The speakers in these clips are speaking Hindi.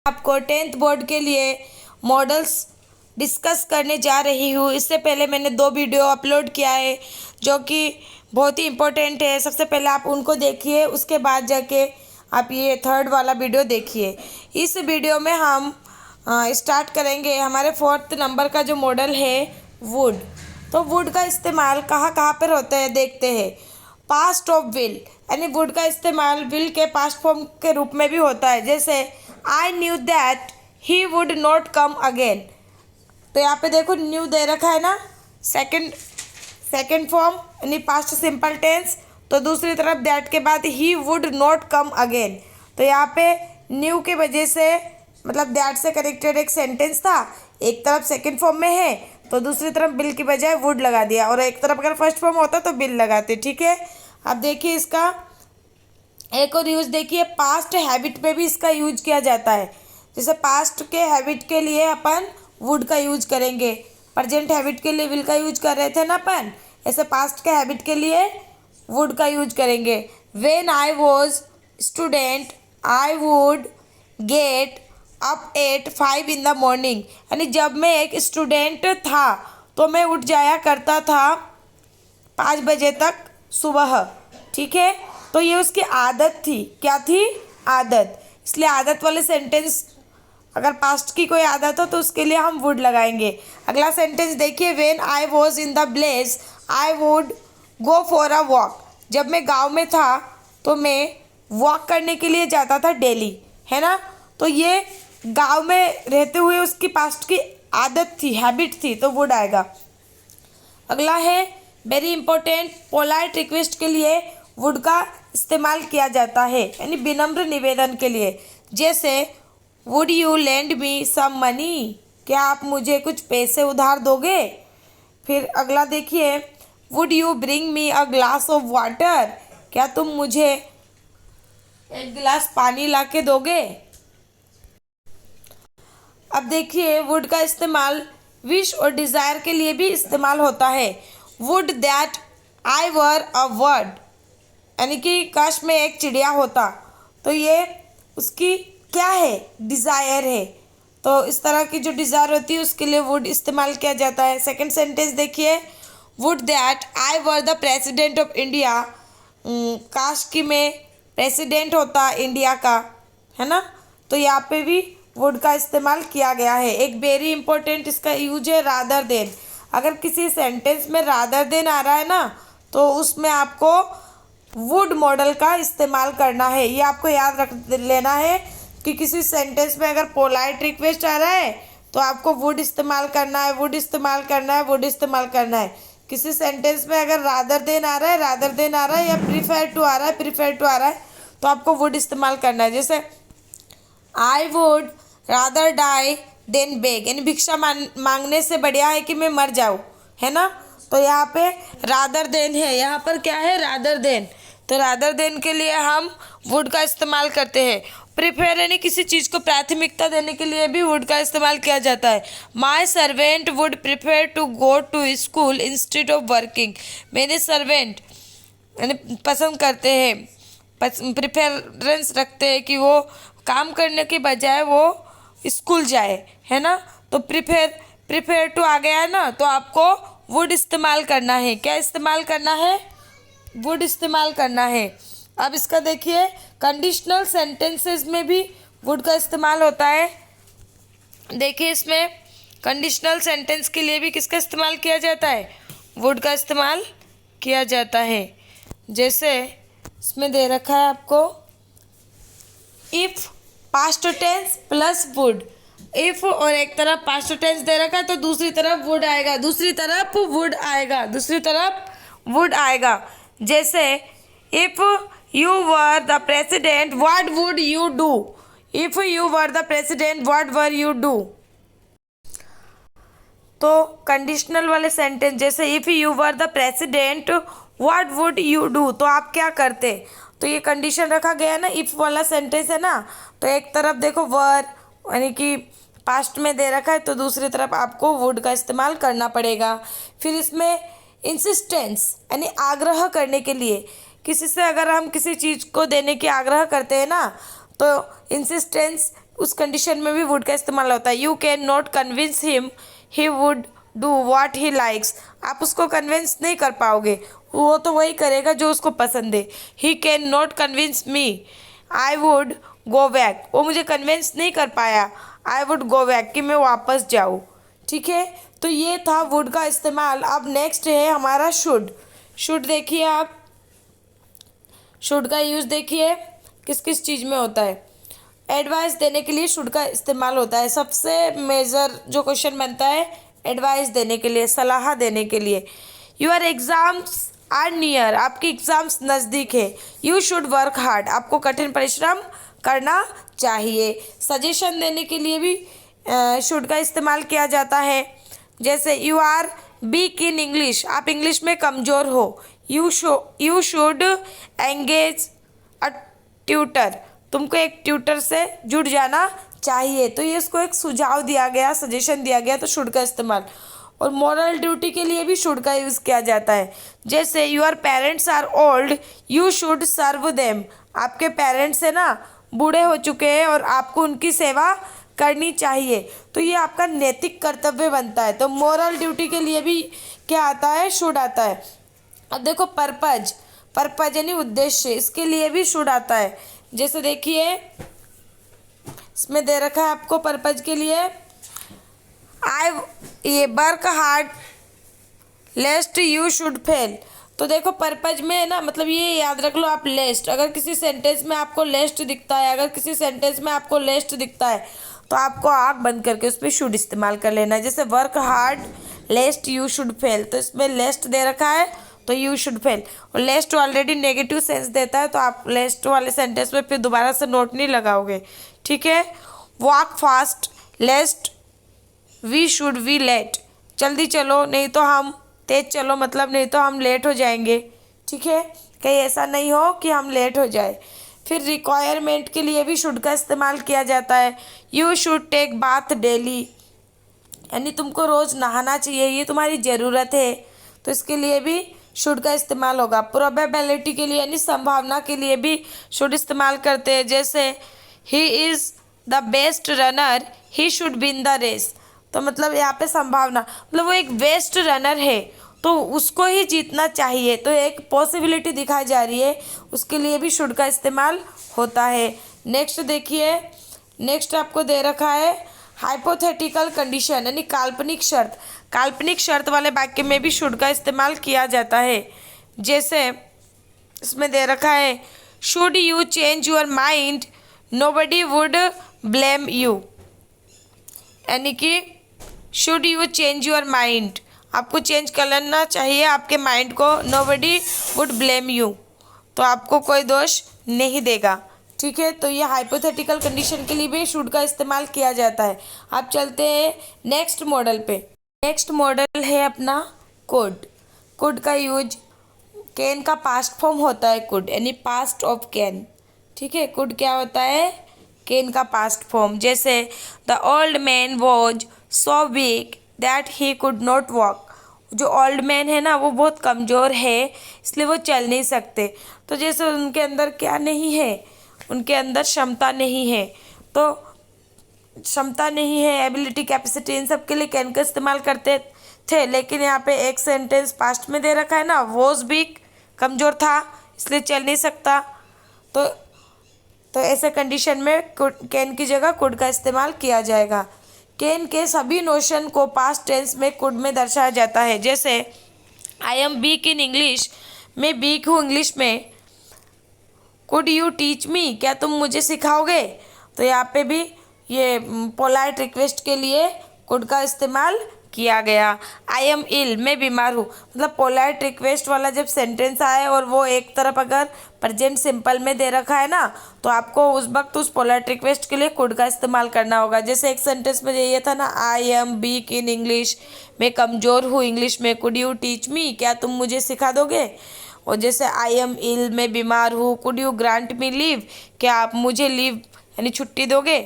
आपको 10th बोर्ड के लिए मॉडल्स डिस्कस करने जा रही हूँ। इससे पहले मैंने 2 वीडियो अपलोड किया है जो कि बहुत ही इम्पोर्टेंट है। सबसे पहले आप उनको देखिए, उसके बाद जाके आप ये 3rd वाला वीडियो देखिए। इस वीडियो में हम स्टार्ट करेंगे हमारे 4th नंबर का जो मॉडल है वुड। तो वुड का इस्तेमाल कहाँ कहाँ पर होता है देखते हैं। पास्ट ऑफ विल, यानी वुड का इस्तेमाल विल के पास्ट फॉर्म के रूप में भी होता है। जैसे I knew that he would not come again. तो यहाँ पे देखो न्यू दे रखा है ना, सेकेंड फॉर्म यानी पास्ट सिंपल टेंस। तो दूसरी तरफ दैट के बाद he would not come again. तो यहाँ पे न्यू के वजह से मतलब दैट से कनेक्टेड एक सेंटेंस था, एक तरफ सेकेंड फॉर्म में है तो दूसरी तरफ बिल की बजाय वुड लगा दिया, और एक तरफ अगर फर्स्ट फॉर्म होता तो बिल लगाते। ठीक है, अब देखिए इसका एक और यूज देखिए, पास्ट हैबिट में भी इसका यूज किया जाता है। जैसे पास्ट के हैबिट के लिए अपन वुड का यूज करेंगे, प्रेजेंट हैबिट के लिए विल का यूज कर रहे थे ना अपन, ऐसे पास्ट के हैबिट के लिए वुड का यूज करेंगे। When I was student I would get up at 5 in the morning, यानी जब मैं एक स्टूडेंट था तो मैं उठ जाया करता था 5 बजे तक सुबह। ठीक है, तो ये उसकी आदत थी। क्या थी? आदत। इसलिए आदत वाले सेंटेंस अगर पास्ट की कोई आदत हो तो उसके लिए हम वुड लगाएंगे। अगला सेंटेंस देखिए, when I was in the village I would go for a walk. जब मैं गांव में था तो मैं वॉक करने के लिए जाता था डेली, है ना। तो ये गांव में रहते हुए उसकी पास्ट की आदत थी, हैबिट थी, तो वुड आएगा। अगला है वेरी इंपॉर्टेंट, पोलाइट रिक्वेस्ट के लिए वुड का इस्तेमाल किया जाता है, यानी विनम्र निवेदन के लिए। जैसे would you lend me some money, क्या आप मुझे कुछ पैसे उधार दोगे। फिर अगला देखिए, would you bring me a glass of water, क्या तुम मुझे एक गिलास पानी ला के दोगे। अब देखिए वुड का इस्तेमाल विश और डिज़ायर के लिए भी इस्तेमाल होता है। Would that I were a bird, यानी कि काश में एक चिड़िया होता। तो ये उसकी क्या है? डिज़ायर है। तो इस तरह की जो डिज़ायर होती है उसके लिए वुड इस्तेमाल किया जाता है। सेकंड सेंटेंस देखिए, would that I were the president of India, काश कि मैं प्रेसिडेंट होता इंडिया का, है ना। तो यहाँ पे भी वुड का इस्तेमाल किया गया है। एक वेरी इंपॉर्टेंट इसका यूज है रादर देन। अगर किसी सेंटेंस में रादर देन आ रहा है ना तो उसमें आपको वुड मॉडल का इस्तेमाल करना है। ये आपको याद रख लेना है कि किसी सेंटेंस में अगर पोलाइट रिक्वेस्ट आ रहा है तो आपको वुड इस्तेमाल करना है, वुड इस्तेमाल करना है, वुड इस्तेमाल करना है। किसी सेंटेंस में अगर रादर देन आ रहा है, रादर देन आ रहा है, या प्रीफर टू आ रहा है, प्रीफर टू आ रहा है, तो आपको वुड इस्तेमाल करना है। जैसे I would rather die than beg, यानी भिक्षा मांगने से बढ़िया है कि मैं मर जाऊँ, है ना। तो यहाँ पे रादर देन है, यहाँ पर क्या है? Rather than. तो रादर देन के लिए हम वुड का इस्तेमाल करते हैं। प्रिफेयर यानी किसी चीज़ को प्राथमिकता देने के लिए भी वुड का इस्तेमाल किया जाता है। My servant would prefer to go to school instead of working, मेरे सर्वेंट यानी पसंद करते हैं, प्रिफरेंस रखते हैं कि वो काम करने के बजाय वो स्कूल जाए, है ना। तो प्रिफेयर टू आ गया है ना, तो आपको वुड इस्तेमाल करना है। क्या इस्तेमाल करना है? वुड इस्तेमाल करना है। अब इसका देखिए कंडीशनल सेंटेंसेस में भी वुड का इस्तेमाल होता है। देखिए इसमें कंडीशनल सेंटेंस के लिए भी किसका इस्तेमाल किया जाता है? वुड का इस्तेमाल किया जाता है। जैसे इसमें दे रखा है आपको, if past tens plus would. If और एक तरफ पास्ट टेंस दे रखा है तो दूसरी तरफ वुड आएगा, दूसरी तरफ वुड आएगा, दूसरी तरफ वुड आएगा। जैसे if you were the president what would you do, if you were the president what were you do. तो कंडीशनल वाले सेंटेंस जैसे if you were the president what would you do, तो आप क्या करते। तो ये कंडीशन रखा गया है ना, इफ़ वाला सेंटेंस है ना। तो एक तरफ देखो वर यानी कि पास्ट में दे रखा है, तो दूसरी तरफ आपको वुड का इस्तेमाल करना पड़ेगा। फिर इसमें इंसिस्टेंस यानी आग्रह करने के लिए, किसी से अगर हम किसी चीज़ को देने की आग्रह करते हैं ना तो इंसिस्टेंस उस कंडीशन में भी वुड का इस्तेमाल होता है। You can not convince him he would do what he likes. आप उसको कन्विंस नहीं कर पाओगे, वो तो वही करेगा जो उसको पसंद है। He can not convince me I would go back. वो मुझे कन्विंस नहीं कर पाया आई वुड गो बैक, कि मैं वापस जाऊँ। ठीक है, तो ये था वुड का इस्तेमाल। अब नेक्स्ट है हमारा शुड। शुड देखिए आप, शुड का यूज़ देखिए किस किस चीज़ में होता है। एडवाइस देने के लिए शुड का इस्तेमाल होता है। सबसे मेजर जो क्वेश्चन बनता है एडवाइस देने के लिए, सलाह देने के लिए। योर एग्जाम्स आर नियर, आपके एग्जाम्स नज़दीक है। यू शुड वर्क हार्ड, आपको कठिन परिश्रम करना चाहिए। सजेशन देने के लिए भी शुड का इस्तेमाल किया जाता है। जैसे you are weak in English, आप इंग्लिश में कमज़ोर हो। You should engage a tutor, तुमको एक ट्यूटर से जुड़ जाना चाहिए। तो ये इसको एक सुझाव दिया गया, सजेशन दिया गया, तो शुड का इस्तेमाल। और मॉरल ड्यूटी के लिए भी शुड का यूज़ किया जाता है। जैसे your parents are old you should serve them, आपके पेरेंट्स है ना बूढ़े हो चुके हैं और आपको उनकी सेवा करनी चाहिए। तो ये आपका नैतिक कर्तव्य बनता है। तो मॉरल ड्यूटी के लिए भी क्या आता है, शुड आता है। अब देखो पर्पज, पर्पज यानी उद्देश्य, इसके लिए भी शुड आता है। जैसे देखिए इसमें दे रखा है आपको पर्पज के लिए ये work hard लेस्ट you should fail. तो देखो पर्पज में है ना, मतलब ये याद रख लो आप लेस्ट, अगर किसी सेंटेंस में आपको लेस्ट दिखता है, अगर किसी सेंटेंस में आपको लेस्ट दिखता है तो आपको आँख बंद करके उस पर शुड इस्तेमाल कर लेना है। जैसे work hard लेस्ट you should fail, तो इसमें लेस्ट दे रखा है तो यू शुड फेल। और लेस्ट ऑलरेडी नेगेटिव सेंस देता है, तो आप लेस्ट वाले सेंटेंस में फिर दोबारा से नोट नहीं लगाओगे। ठीक है, walk fast lest we should we late, जल्दी चलो नहीं तो हम, तेज चलो मतलब नहीं तो हम लेट हो जाएंगे। ठीक है, कहीं ऐसा नहीं हो कि हम लेट हो जाए। फिर रिक्वायरमेंट के लिए भी शुड का इस्तेमाल किया जाता है। You should take bath daily, यानी तुमको रोज़ नहाना चाहिए, ये तुम्हारी ज़रूरत है, तो इसके लिए भी शुड का इस्तेमाल होगा। प्रोबेबिलिटी के लिए यानी संभावना के लिए भी शुड इस्तेमाल करते हैं। जैसे he is the best runner he should win the race, तो मतलब यहाँ पे संभावना, मतलब वो एक बेस्ट रनर है तो उसको ही जीतना चाहिए, तो एक पॉसिबिलिटी दिखाई जा रही है, उसके लिए भी शुड का इस्तेमाल होता है। नेक्स्ट देखिए, नेक्स्ट आपको दे रखा है हाइपोथेटिकल कंडीशन यानी काल्पनिक शर्त। काल्पनिक शर्त वाले वाक्य में भी शुड का इस्तेमाल किया जाता है। जैसे इसमें दे रखा है should you change your mind nobody would blame you, यानी कि should you change your mind, आपको चेंज कर लेना चाहिए आपके माइंड को, नोबडी वुड ब्लेम यू, तो आपको कोई दोष नहीं देगा। ठीक है, तो ये हाइपोथेटिकल कंडीशन के लिए भी शुड का इस्तेमाल किया जाता है। आप चलते हैं नेक्स्ट मॉडल पे। नेक्स्ट मॉडल है अपना कुड। कुड का यूज, कैन का पास्ट फॉर्म होता है कुड, यानी पास्ट ऑफ कैन। ठीक है, कुड क्या होता है, कैन का पास्ट फॉर्म। जैसे the old man was so weak that he could not walk, जो ओल्ड मैन है ना वो बहुत कमज़ोर है इसलिए वो चल नहीं सकते। तो जैसे उनके अंदर क्या नहीं है, उनके अंदर क्षमता नहीं है, तो क्षमता नहीं है, एबिलिटी, कैपेसिटी, इन सब के लिए कैन का इस्तेमाल करते थे। लेकिन यहाँ पे एक सेंटेंस पास्ट में दे रखा है ना, वॉज वीक, कमज़ोर था इसलिए चल नहीं सकता, तो ऐसे कंडीशन में कैन की जगह कुड का इस्तेमाल किया जाएगा। कैन के सभी नोशन को पास्ट टेंस में कुड में दर्शाया जाता है। जैसे I am weak in English, मैं वीक हूँ इंग्लिश में। कुड यू टीच मी, क्या तुम मुझे सिखाओगे, तो यहाँ पे भी ये पोलाइट रिक्वेस्ट के लिए कुड का इस्तेमाल किया गया। आई एम इल, मैं बीमार हूँ, मतलब पोलाइट रिक्वेस्ट वाला जब सेंटेंस आए और वो एक तरफ अगर प्रेजेंट सिंपल में दे रखा है ना, तो आपको उस वक्त उस पोलाइट रिक्वेस्ट के लिए कुड का इस्तेमाल करना होगा। जैसे एक सेंटेंस में ये था ना, I am weak in English, मैं कमज़ोर हूँ इंग्लिश में। कुड यू टीच मी, क्या तुम मुझे सिखा दोगे। और जैसे आई एम इल, मैं बीमार हूँ। Could you grant me leave, क्या आप मुझे लीव यानी छुट्टी दोगे,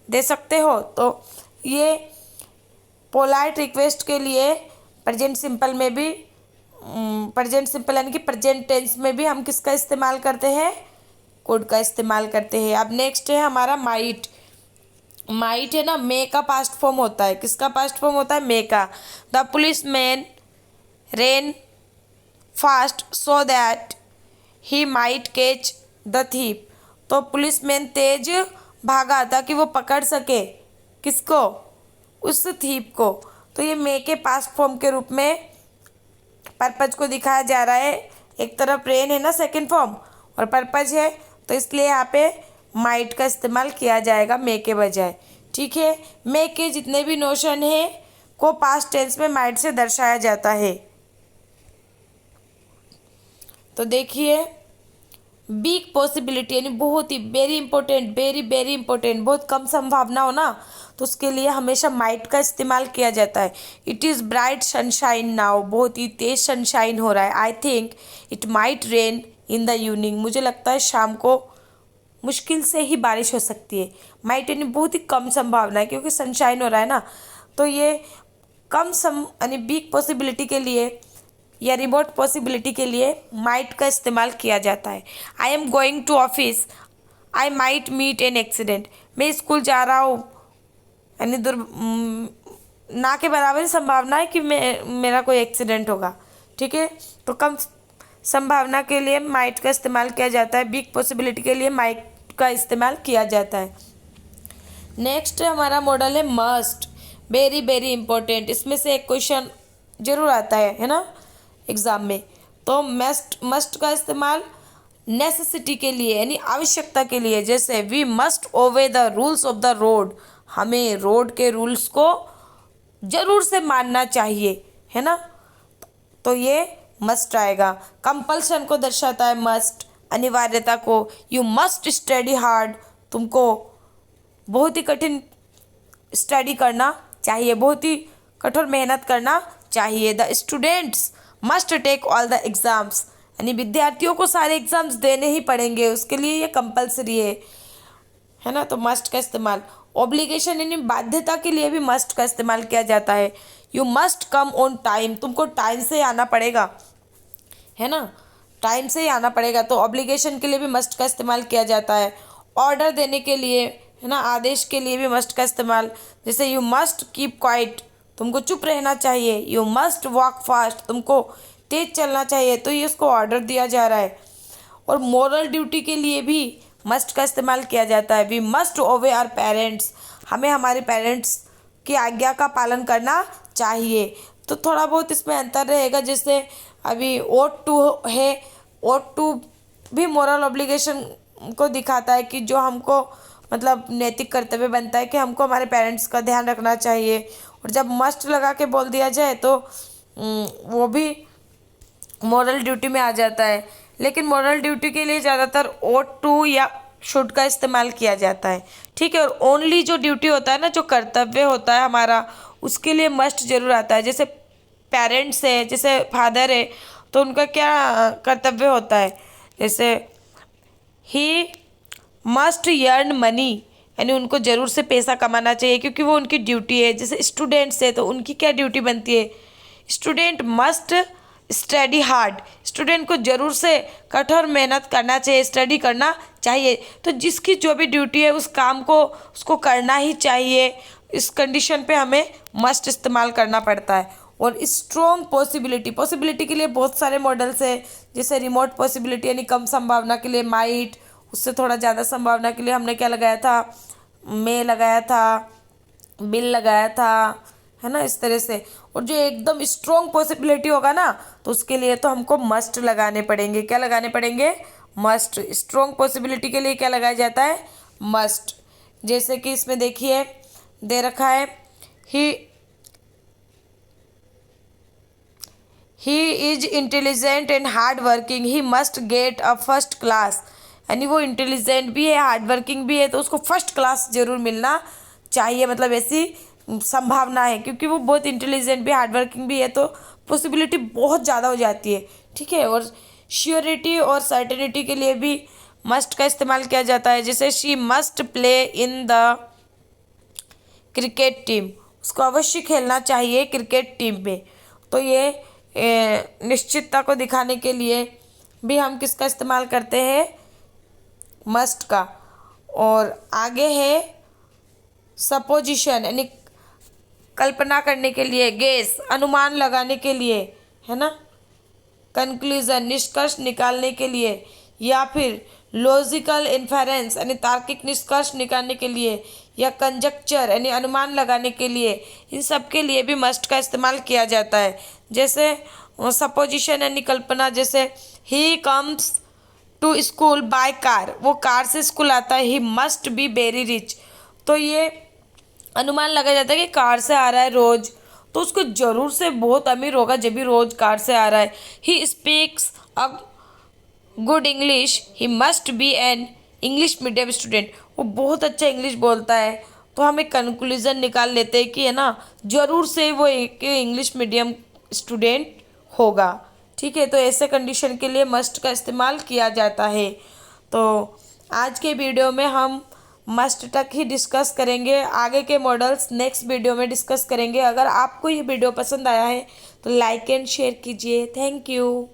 दे सकते हो। तो ये पोलाइट रिक्वेस्ट के लिए प्रेजेंट सिंपल में भी, प्रेजेंट सिंपल यानी कि प्रेजेंट टेंस में भी हम किसका इस्तेमाल करते हैं, कुड का इस्तेमाल करते हैं। अब नेक्स्ट है हमारा माइट। माइट है ना, मे का पास्ट फॉर्म होता है। किसका पास्ट फॉर्म होता है? मे का। The police man rain fast so that he might catch the thief. तो पुलिसमैन तेज भागा ताकि वो पकड़ सके किसको? उस थीप को। तो ये मे के पास्ट फॉर्म के रूप में पर्पज को दिखाया जा रहा है। एक तरफ रेन है ना सेकंड फॉर्म, और पर्पज है, तो इसलिए यहाँ पे माइट का इस्तेमाल किया जाएगा मे के बजाय। ठीक है, मे के जितने भी नोशन है को पास्ट टेंस में माइट से दर्शाया जाता है। तो देखिए, बिग पॉसिबिलिटी यानी बहुत ही very important, very very important, बहुत कम संभावना हो ना, तो उसके लिए हमेशा माइट का इस्तेमाल किया जाता है। It is bright sunshine now, बहुत ही तेज सनशाइन हो रहा है। I think it might rain in the evening, मुझे लगता है शाम को मुश्किल से ही बारिश हो सकती है। माइट यानी बहुत ही कम संभावना है, क्योंकि सनशाइन हो रहा है ना, तो ये कम यानी बिग पॉसिबिलिटी के लिए या रिमोट पॉसिबिलिटी के लिए माइट का इस्तेमाल किया जाता है। I am going to office, I might meet an accident, मैं स्कूल जा रहा हूँ, यानी ना के बराबर ही संभावना है कि मेरा कोई एक्सीडेंट होगा। ठीक है, तो कम संभावना के लिए माइट का इस्तेमाल किया जाता है, बिग पॉसिबिलिटी के लिए माइट का इस्तेमाल किया जाता है। नेक्स्ट हमारा मॉडल है मस्ट, वेरी वेरी इंपॉर्टेंट। इसमें से एक क्वेश्चन जरूर आता है ना एग्ज़ाम में। तो मस्ट का इस्तेमाल नेसेसिटी के लिए यानी आवश्यकता के लिए, जैसे we must obey the rules of the road, हमें रोड के रूल्स को जरूर से मानना चाहिए, है ना, तो ये मस्ट आएगा। कंपल्सन को दर्शाता है मस्ट, अनिवार्यता को। यू मस्ट स्टडी हार्ड, तुमको बहुत ही कठिन स्टडी करना चाहिए, बहुत ही कठोर मेहनत करना चाहिए। The students must take all the exams, यानी विद्यार्थियों को सारे एग्ज़ाम्स देने ही पड़ेंगे, उसके लिए ये कंपलसरी है ना। तो मस्ट का इस्तेमाल ऑब्लिगेशन यानी बाध्यता के लिए भी मस्ट का इस्तेमाल किया जाता है। You must come on time, तुमको टाइम से आना पड़ेगा, है ना, टाइम से ही आना पड़ेगा। तो ऑब्लिगेशन के लिए भी मस्ट का इस्तेमाल किया जाता है। ऑर्डर देने के लिए, है ना, आदेश के लिए भी मस्ट का इस्तेमाल, जैसे यू मस्ट कीप क्वाइट, तुमको चुप रहना चाहिए। यू मस्ट वॉक फास्ट, तुमको तेज चलना चाहिए, तो ये उसको ऑर्डर दिया जा रहा है। और मोरल ड्यूटी के लिए भी मस्ट का इस्तेमाल किया जाता है। We must obey our parents, हमें हमारे पेरेंट्स की आज्ञा का पालन करना चाहिए। तो थोड़ा बहुत इसमें अंतर रहेगा, जैसे अभी ओट टू है, ओट टू भी मोरल ऑब्लिगेशन को दिखाता है कि जो हमको मतलब नैतिक कर्तव्य बनता है कि हमको हमारे पेरेंट्स का ध्यान रखना चाहिए। और जब मस्ट लगा के बोल दिया जाए तो वो भी मोरल ड्यूटी में आ जाता है। लेकिन मोरल ड्यूटी के लिए ज़्यादातर ओट टू या शुड का इस्तेमाल किया जाता है। ठीक है, और ओनली जो ड्यूटी होता है ना, जो कर्तव्य होता है हमारा, उसके लिए मस्ट जरूर आता है। जैसे पेरेंट्स है, जैसे फादर है, तो उनका क्या कर्तव्य होता है, जैसे ही मस्ट अर्न मनी, यानी उनको ज़रूर से पैसा कमाना चाहिए क्योंकि वो उनकी ड्यूटी है। जैसे स्टूडेंट्स है तो उनकी क्या ड्यूटी बनती है, student must study hard, student को ज़रूर से कठोर मेहनत करना चाहिए, स्टडी करना चाहिए। तो जिसकी जो भी ड्यूटी है उस काम को उसको करना ही चाहिए। इस कंडीशन पे हमें मस्ट इस्तेमाल करना पड़ता है। और स्ट्रॉन्ग पॉसिबिलिटी के लिए बहुत सारे मॉडल्स है, जैसे रिमोट पॉसिबिलिटी यानी कम संभावना के लिए माइट, उससे थोड़ा ज़्यादा संभावना के लिए हमने क्या लगाया था, मे लगाया था, बिल लगाया था, है ना, इस तरह से। और जो एकदम स्ट्रॉन्ग पॉसिबिलिटी होगा ना, तो उसके लिए तो हमको मस्ट लगाने पड़ेंगे। क्या लगाने पड़ेंगे? मस्ट। स्ट्रॉन्ग पॉसिबिलिटी के लिए क्या लगाया जाता है? मस्ट। जैसे कि इसमें देखिए दे रखा है, he is intelligent and hard working, he must get a first class, यानी वो इंटेलिजेंट भी है, हार्ड वर्किंग भी है, तो उसको फर्स्ट क्लास जरूर मिलना चाहिए। मतलब ऐसी संभावना है, क्योंकि वो बहुत इंटेलिजेंट भी, हार्ड वर्किंग भी है, तो पॉसिबिलिटी बहुत ज़्यादा हो जाती है। ठीक है, और श्योरिटी और सर्टेनिटी के लिए भी मस्ट का इस्तेमाल किया जाता है। जैसे she must play in the cricket team, उसको अवश्य खेलना चाहिए क्रिकेट टीम में। तो ये निश्चितता को दिखाने के लिए भी हम किसका इस्तेमाल करते हैं? मस्ट का। और आगे है सपोजिशन यानी कल्पना करने के लिए, गेस अनुमान लगाने के लिए, है ना, कंक्लूजन निष्कर्ष निकालने के लिए, या फिर लॉजिकल इन्फेरेंस यानी तार्किक निष्कर्ष निकालने के लिए, या कंजक्चर यानी अनुमान लगाने के लिए, इन सब के लिए भी मस्ट का इस्तेमाल किया जाता है। जैसे सपोजिशन यानी कल्पना, जैसे he comes to school by car, वो कार से स्कूल आता है। He must be very rich, तो ये अनुमान लगाया जाता है कि कार से आ रहा है रोज, तो उसको जरूर से बहुत अमीर होगा जब भी रोज कार से आ रहा है। He speaks a good English, he must B an English medium student, वो बहुत अच्छा इंग्लिश बोलता है। तो हम एक कंक्लूजन निकाल लेते हैं कि है ना, जरूर से वो एक इंग्लिश मीडियम स्टूडेंट होगा। ठीक है, तो ऐसे कंडीशन के लिए मस्ट का इस्तेमाल किया जाता है। तो आज के वीडियो में हम मस्ट तक ही डिस्कस करेंगे, आगे के मॉडल्स नेक्स्ट वीडियो में डिस्कस करेंगे। अगर आपको ये वीडियो पसंद आया है तो लाइक एंड शेयर कीजिए। Thank you.